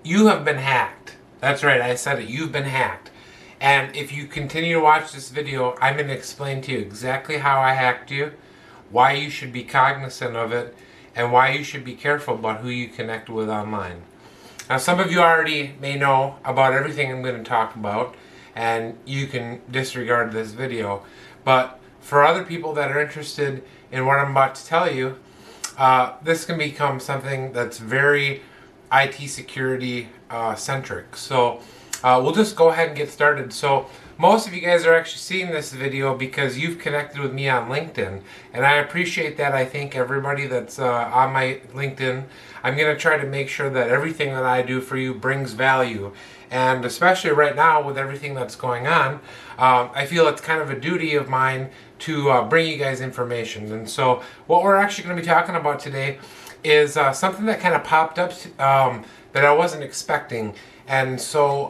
You have been hacked. That's right, I said it. You've been hacked. And if you continue to watch this video, I'm going to explain to you exactly how I hacked you, why you should be cognizant of it, and why you should be careful about who you connect with online. Now, some of you already may know about everything I'm going to talk about, and you can disregard this video. But for other people that are interested in what I'm about to tell you, this can become something that's very IT security centric. So we'll just go ahead and get started. So most of you guys are actually seeing this video because you've connected with me on LinkedIn, and I appreciate that. I thank everybody that's on my LinkedIn. I'm going to try to make sure that everything that I do for you brings value, and especially right now with everything that's going on, I feel it's kind of a duty of mine to bring you guys information. And so what we're actually going to be talking about today is something that kind of popped up that I wasn't expecting. And so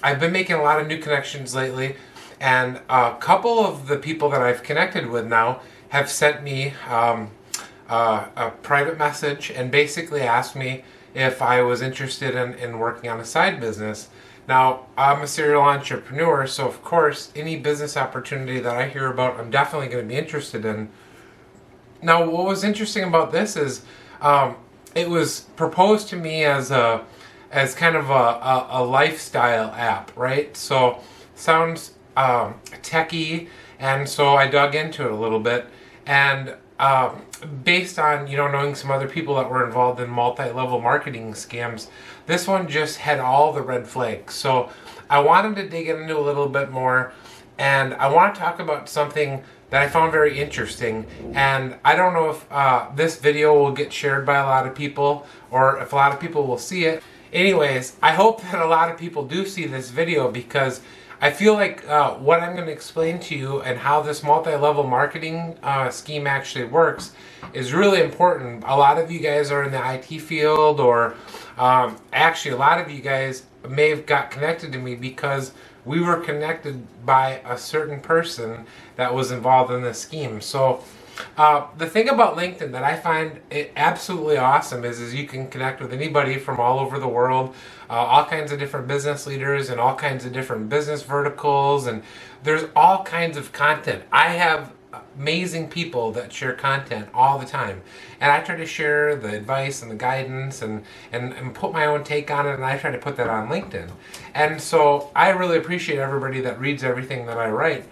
I've been making a lot of new connections lately, and a couple of the people that I've connected with now have sent me a private message and basically asked me if I was interested in working on a side business. Now, I'm a serial entrepreneur, so of course any business opportunity that I hear about, I'm definitely going to be interested in. Now, what was interesting about this is it was proposed to me as kind of a lifestyle app, right? So sounds techy, and so I dug into it a little bit, and based on knowing some other people that were involved in multi-level marketing scams, this one just had all the red flags. So I wanted to dig into a little bit more, and I want to talk about something that I found very interesting. And I don't know if this video will get shared by a lot of people or if a lot of people will see it. Anyways, I hope that a lot of people do see this video, because I feel like what I'm going to explain to you and how this multi-level marketing scheme actually works is really important. A lot of you guys are in the IT field, or actually a lot of you guys may have got connected to me because we were connected by a certain person that was involved in this scheme. So the thing about LinkedIn that I find it absolutely awesome is you can connect with anybody from all over the world, all kinds of different business leaders and all kinds of different business verticals, and there's all kinds of content. I have amazing people that share content all the time, and I try to share the advice and the guidance and put my own take on it, and I try to put that on LinkedIn. And so I really appreciate everybody that reads everything that I write.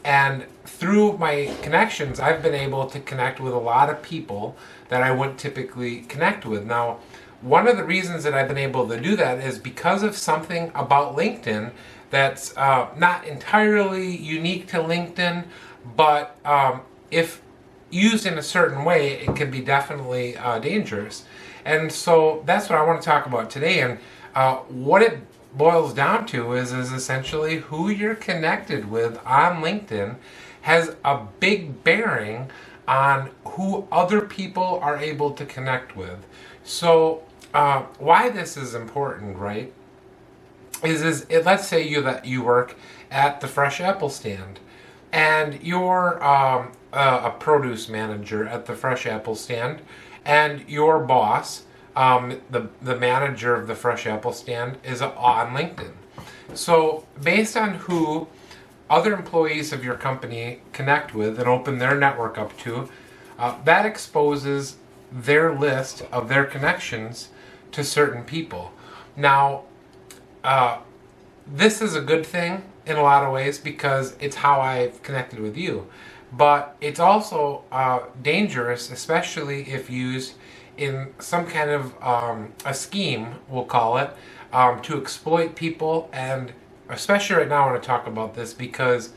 And through my connections, I've been able to connect with a lot of people that I wouldn't typically connect with. Now, one of the reasons that I've been able to do that is because of something about LinkedIn that's not entirely unique to LinkedIn, but if used in a certain way, it can be definitely dangerous. And so that's what I want to talk about today. And what it boils down to is essentially who you're connected with on LinkedIn has a big bearing on who other people are able to connect with. So why this is important, right, is let's say you work at the fresh apple stand, and you're a produce manager at the fresh apple stand, and your boss, the manager of the fresh apple stand, is on LinkedIn. So based on who other employees of your company connect with and open their network up to, that exposes their list of their connections to certain people. Now, this is a good thing in a lot of ways because it's how I've connected with you. But it's also dangerous, especially if used in some kind of a scheme, we'll call it, to exploit people. And especially right now I want to talk about this because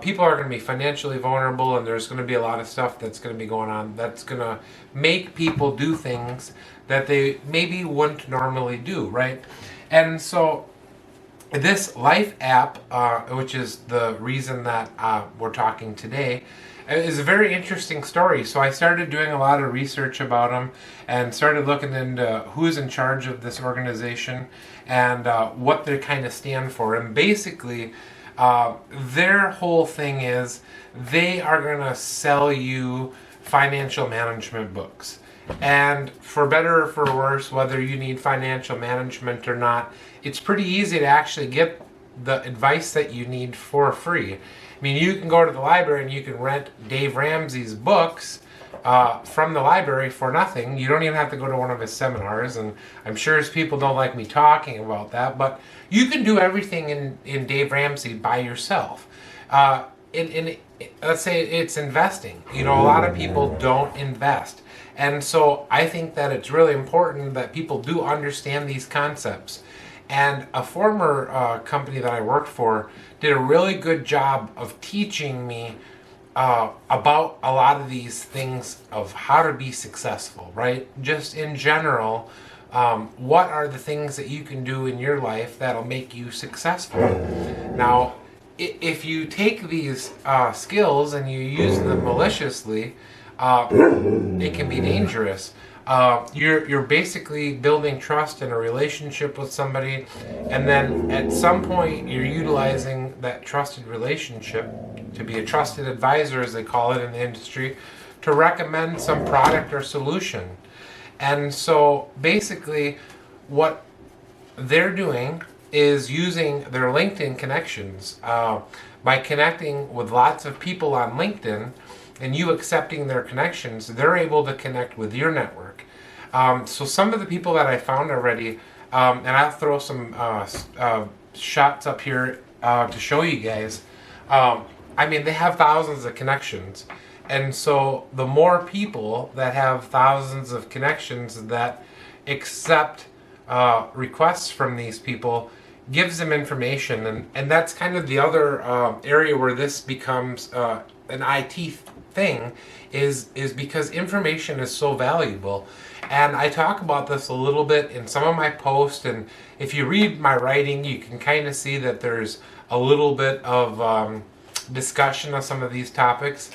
people are going to be financially vulnerable, and there's going to be a lot of stuff that's going to be going on that's going to make people do things that they maybe wouldn't normally do, right? And so this Life app, which is the reason that we're talking today, is a very interesting story. So I started doing a lot of research about them and started looking into who's in charge of this organization and what they kind of stand for. And basically, their whole thing is they are going to sell you financial management books. And for better or for worse, whether you need financial management or not, it's pretty easy to actually get the advice that you need for free. I mean, you can go to the library and you can rent Dave Ramsey's books from the library for nothing. You don't even have to go to one of his seminars, and I'm sure his people don't like me talking about that, but you can do everything in Dave Ramsey by yourself. Let's say it's investing. You know, a lot of people don't invest. And so I think that it's really important that people do understand these concepts. And a former company that I worked for did a really good job of teaching me about a lot of these things of how to be successful, right? Just in general, what are the things that you can do in your life that'll make you successful? Now, if you take these skills and you use them maliciously, it can be dangerous. You're basically building trust in a relationship with somebody, and then at some point you're utilizing that trusted relationship to be a trusted advisor, as they call it in the industry, to recommend some product or solution. And so basically what they're doing is using their LinkedIn connections. By connecting with lots of people on LinkedIn and you accepting their connections, they're able to connect with your network. So some of the people that I found already, and I'll throw some shots up here to show you guys. I mean, they have thousands of connections. And so the more people that have thousands of connections that accept requests from these people gives them information. And that's kind of the other area where this becomes an IT thing is because information is so valuable. And I talk about this a little bit in some of my posts, and if you read my writing, you can kind of see that there's a little bit of discussion of some of these topics.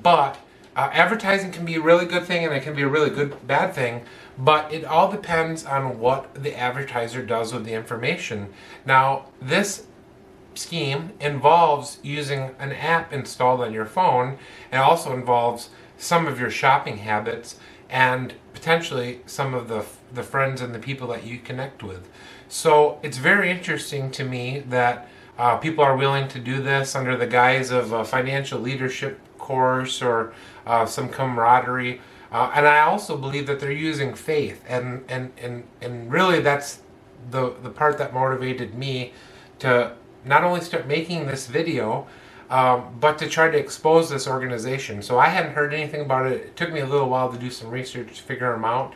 But advertising can be a really good thing and it can be a really bad thing, but it all depends on what the advertiser does with the information. Now, this scheme involves using an app installed on your phone, and also involves some of your shopping habits and potentially some of the friends and the people that you connect with. So it's very interesting to me that people are willing to do this under the guise of a financial leadership course or some camaraderie. And I also believe that they're using faith, and really that's the part that motivated me to not only start making this video, but to try to expose this organization. So I hadn't heard anything about it. It took me a little while to do some research to figure them out.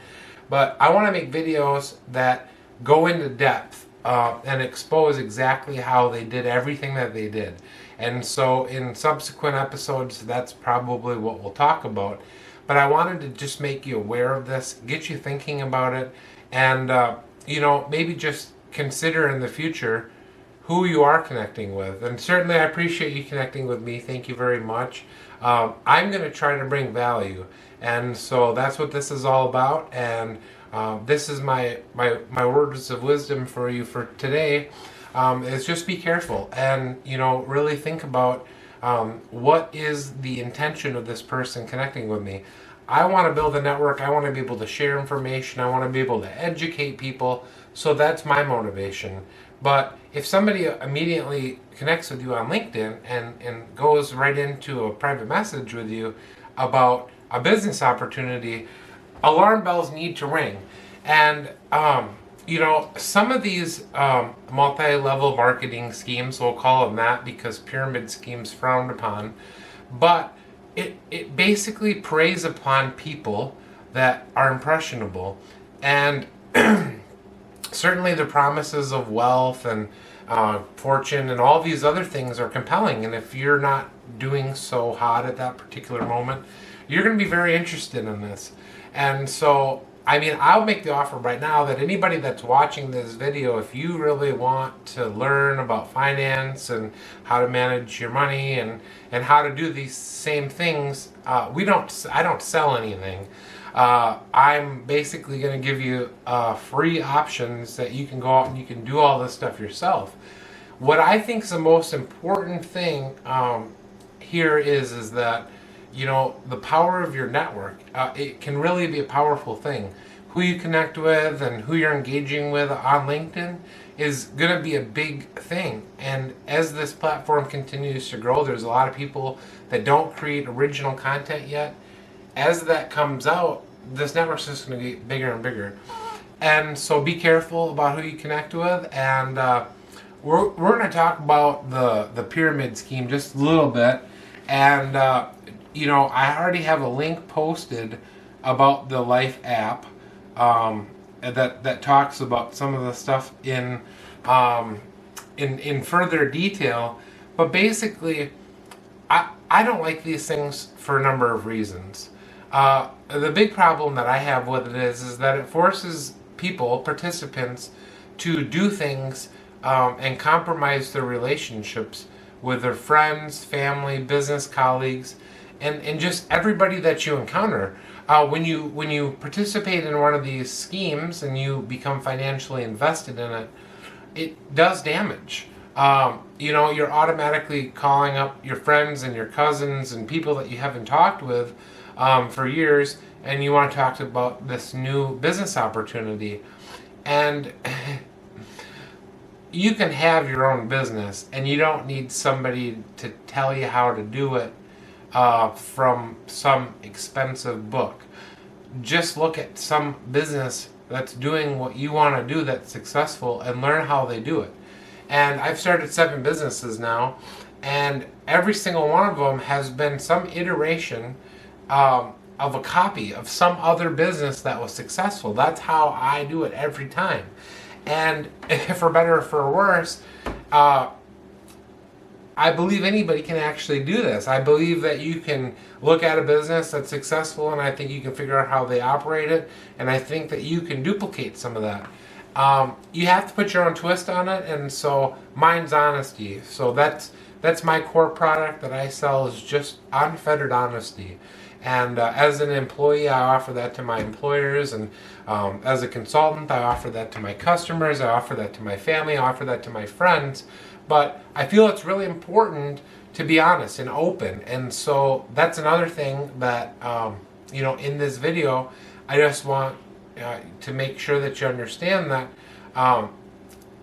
But I want to make videos that go into depth and expose exactly how they did everything that they did. And so in subsequent episodes, that's probably what we'll talk about. But I wanted to just make you aware of this, get you thinking about it, and maybe just consider in the future who you are connecting with. And certainly I appreciate you connecting with me. Thank you very much. I'm going to try to bring value, and so that's what this is all about. And this is my words of wisdom for you for today, is just be careful and really think about what is the intention of this person connecting with me. I want to build a network. I want to be able to share information. I want to be able to educate people. So that's my motivation. But if somebody immediately connects with you on LinkedIn and goes right into a private message with you about a business opportunity, alarm bells need to ring. And some of these multi-level marketing schemes, we'll call them that because pyramid schemes frowned upon, but it basically preys upon people that are impressionable. And certainly the promises of wealth and fortune and all these other things are compelling. And if you're not doing so hot at that particular moment, you're going to be very interested in this. And so, I mean, I'll make the offer right now that anybody that's watching this video, if you really want to learn about finance and how to manage your money and how to do these same things, I don't sell anything. I'm basically going to give you free options that you can go out and you can do all this stuff yourself. What I think is the most important thing here is that the power of your network. It can really be a powerful thing. Who you connect with and who you're engaging with on LinkedIn is going to be a big thing. And as this platform continues to grow, there's a lot of people that don't create original content yet. As that comes out, this network's just going to get bigger and bigger. And so be careful about who you connect with. And we're going to talk about the pyramid scheme just a little bit. And, I already have a link posted about the Life app that talks about some of the stuff in further detail. But basically, I don't like these things for a number of reasons. The big problem that I have with it is that it forces people, participants, to do things and compromise their relationships with their friends, family, business colleagues, and just everybody that you encounter. When you participate in one of these schemes and you become financially invested in it, it does damage. You're automatically calling up your friends and your cousins and people that you haven't talked with for years, and you want to talk about this new business opportunity. And you can have your own business, and you don't need somebody to tell you how to do it from some expensive book. Just look at some business that's doing what you want to do that's successful and learn how they do it. And I've started 7 businesses now, and every single one of them has been some iteration of a copy of some other business that was successful. That's how I do it every time. And for better or for worse, I believe anybody can actually do this. I believe that you can look at a business that's successful, and I think you can figure out how they operate it, and I think that you can duplicate some of that. You have to put your own twist on it, and so mine's honesty. So that's my core product that I sell, is just unfettered honesty. And as an employee, I offer that to my employers, and as a consultant, I offer that to my customers, I offer that to my family, I offer that to my friends. But I feel it's really important to be honest and open. And so that's another thing that, in this video, I just want to make sure that you understand that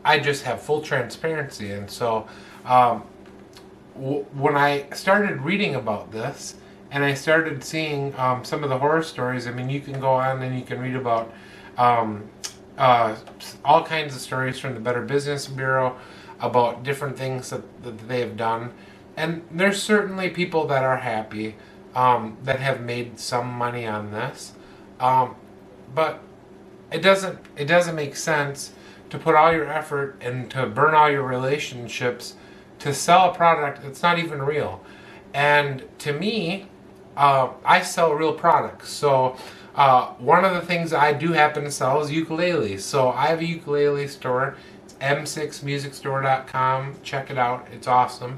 I just have full transparency. And so when I started reading about this, and I started seeing some of the horror stories, I mean, you can go on and you can read about all kinds of stories from the Better Business Bureau about different things that they have done. And there's certainly people that are happy, that have made some money on this. But it doesn't make sense to put all your effort and to burn all your relationships to sell a product that's not even real. And to me, I sell real products. So one of the things I do happen to sell is ukuleles. So I have a ukulele store. It's m6musicstore.com. Check it out. It's awesome.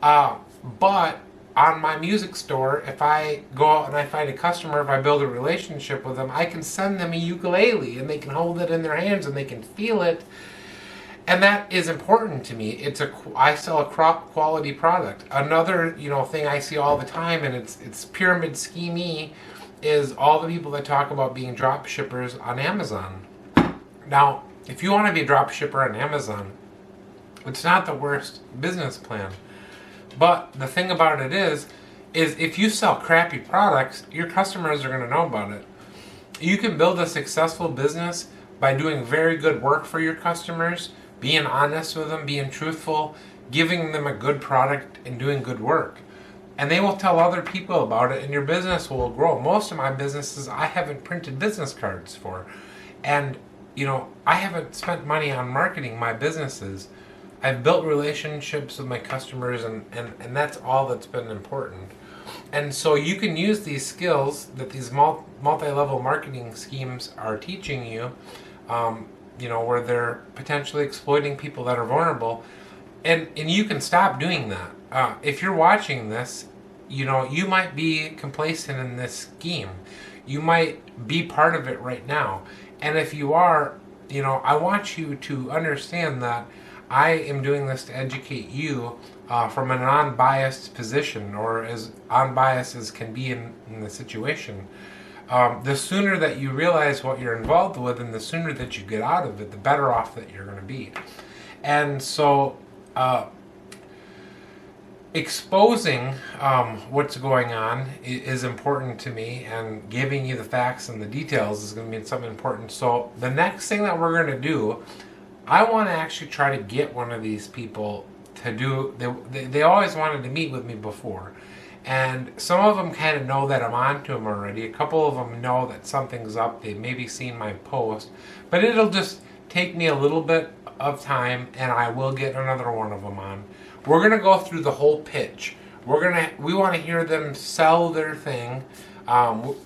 But on my music store, if I go out and I find a customer, if I build a relationship with them, I can send them a ukulele and they can hold it in their hands and they can feel it. And that is important to me. I sell a quality product. Another thing I see all the time, and it's pyramid scheme-y, is all the people that talk about being drop shippers on Amazon. Now, if you want to be a drop shipper on Amazon, it's not the worst business plan. But the thing about it is if you sell crappy products, your customers are going to know about it. You can build a successful business by doing very good work for your customers, being honest with them, being truthful, giving them a good product, and doing good work. And they will tell other people about it, and your business will grow. Most of my businesses, I haven't printed business cards for. And, I haven't spent money on marketing my businesses. I've built relationships with my customers, and that's all that's been important. And so you can use these skills that these multi-level marketing schemes are teaching you, where they're potentially exploiting people that are vulnerable. And you can stop doing that. If you're watching this, you might be complacent in this scheme. You might be part of it right now. And if you are, I want you to understand that I am doing this to educate you from an unbiased position, or as unbiased as can be in the situation. The sooner that you realize what you're involved with and the sooner that you get out of it, the better off that you're going to be. And so exposing what's going on is important to me, and giving you the facts and the details is going to be something important. So the next thing that we're going to do, I want to actually try to get one of these people to do, they always wanted to meet with me before. And some of them kind of know that I'm on to them already. A couple of them know that something's up. They've maybe seen my post. But it'll just take me a little bit of time, and I will get another one of them on. We're going to go through the whole pitch. We want to hear them sell their thing.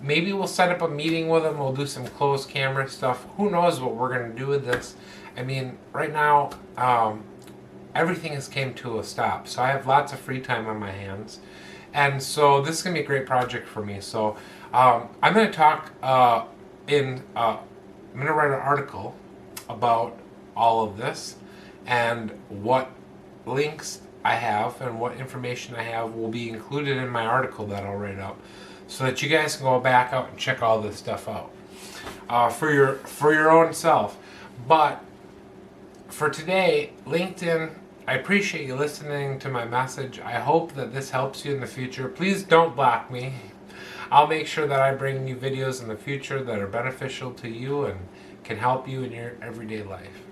Maybe we'll set up a meeting with them. We'll do some closed camera stuff. Who knows what we're going to do with this. I mean, right now, everything has came to a stop. So I have lots of free time on my hands. And so this is going to be a great project for me. So I'm going to talk I'm going to write an article about all of this, and what links I have and what information I have will be included in my article that I'll write up, so that you guys can go back out and check all this stuff out for your own self. But for today, LinkedIn, I appreciate you listening to my message. I hope that this helps you in the future. Please don't block me. I'll make sure that I bring you videos in the future that are beneficial to you and can help you in your everyday life.